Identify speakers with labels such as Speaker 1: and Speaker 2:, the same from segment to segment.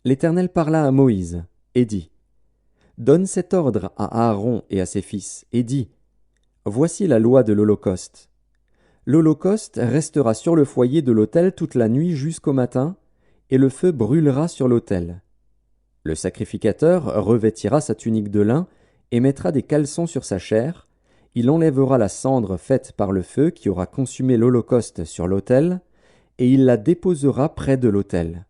Speaker 1: L'Éternel parla à Moïse, et dit, Donne cet ordre à Aaron et à ses fils, et dis, Voici la loi de l'Holocauste. L'Holocauste restera sur le foyer de l'autel toute la nuit jusqu'au matin, et le feu brûlera sur l'autel. Le sacrificateur revêtira sa tunique de lin et mettra des caleçons sur sa chair. Il enlèvera la cendre faite par le feu qui aura consumé l'Holocauste sur l'autel, et il la déposera près de l'autel.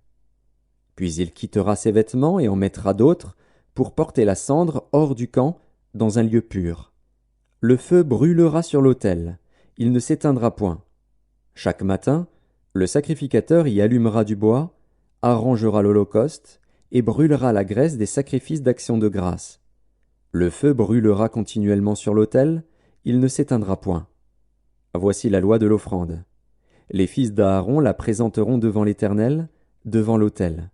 Speaker 1: Puis il quittera ses vêtements et en mettra d'autres, pour porter la cendre hors du camp, dans un lieu pur. Le feu brûlera sur l'autel, il ne s'éteindra point. Chaque matin, le sacrificateur y allumera du bois, arrangera l'Holocauste, et brûlera la graisse des sacrifices d'action de grâce. Le feu brûlera continuellement sur l'autel, il ne s'éteindra point. Voici la loi de l'offrande. Les fils d'Aaron la présenteront devant l'Éternel, devant l'autel.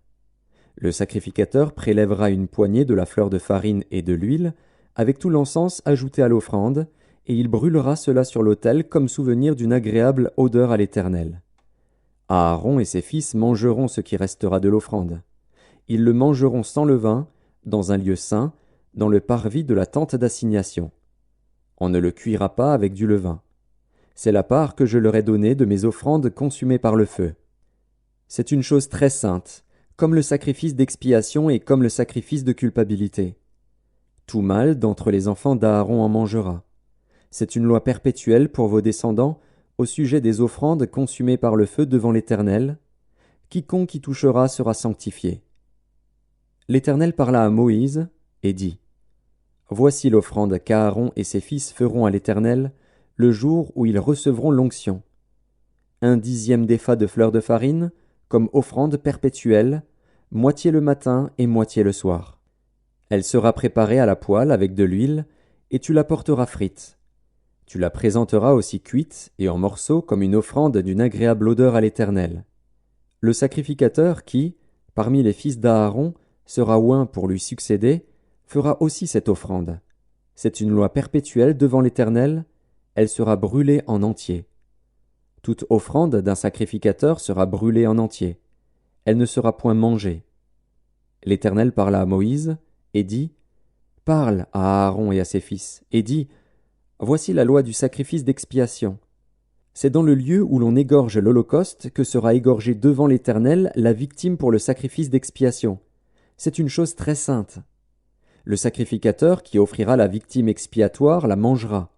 Speaker 1: Le sacrificateur prélèvera une poignée de la fleur de farine et de l'huile, avec tout l'encens ajouté à l'offrande, et il brûlera cela sur l'autel comme souvenir d'une agréable odeur à l'Éternel. Aaron et ses fils mangeront ce qui restera de l'offrande. Ils le mangeront sans levain, dans un lieu saint, dans le parvis de la tente d'assignation. On ne le cuira pas avec du levain. C'est la part que je leur ai donnée de mes offrandes consumées par le feu. C'est une chose très sainte, comme le sacrifice d'expiation et comme le sacrifice de culpabilité. Tout mâle d'entre les enfants d'Aaron en mangera. C'est une loi perpétuelle pour vos descendants au sujet des offrandes consumées par le feu devant l'Éternel. Quiconque y touchera sera sanctifié. L'Éternel parla à Moïse et dit, Voici l'offrande qu'Aaron et ses fils feront à l'Éternel le jour où ils recevront l'onction. 1/10 d'épha de fleur de farine, comme offrande perpétuelle, moitié le matin et moitié le soir. Elle sera préparée à la poêle avec de l'huile, et tu la porteras frite. Tu la présenteras aussi cuite et en morceaux comme une offrande d'une agréable odeur à l'Éternel. Le sacrificateur qui, parmi les fils d'Aaron, sera oint pour lui succéder, fera aussi cette offrande. C'est une loi perpétuelle devant l'Éternel, elle sera brûlée en entier. Toute offrande d'un sacrificateur sera brûlée en entier. Elle ne sera point mangée. L'Éternel parla à Moïse, et dit, Parle à Aaron et à ses fils, et dis, Voici la loi du sacrifice d'expiation. C'est dans le lieu où l'on égorge l'Holocauste que sera égorgée devant l'Éternel la victime pour le sacrifice d'expiation. C'est une chose très sainte. Le sacrificateur qui offrira la victime expiatoire la mangera.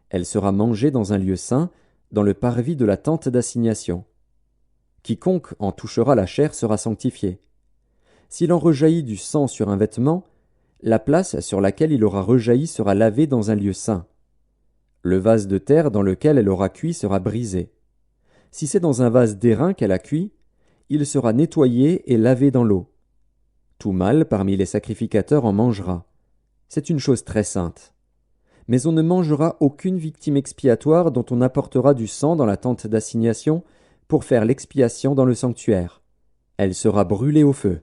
Speaker 1: Elle sera mangée dans un lieu saint, dans le parvis de la tente d'assignation. Quiconque en touchera la chair sera sanctifié. S'il en rejaillit du sang sur un vêtement, la place sur laquelle il aura rejailli sera lavée dans un lieu saint. Le vase de terre dans lequel elle aura cuit sera brisé. Si c'est dans un vase d'airain qu'elle a cuit, il sera nettoyé et lavé dans l'eau. Tout mâle parmi les sacrificateurs en mangera. C'est une chose très sainte. Mais on ne mangera aucune victime expiatoire dont on apportera du sang dans la tente d'assignation pour faire l'expiation dans le sanctuaire. Elle sera brûlée au feu.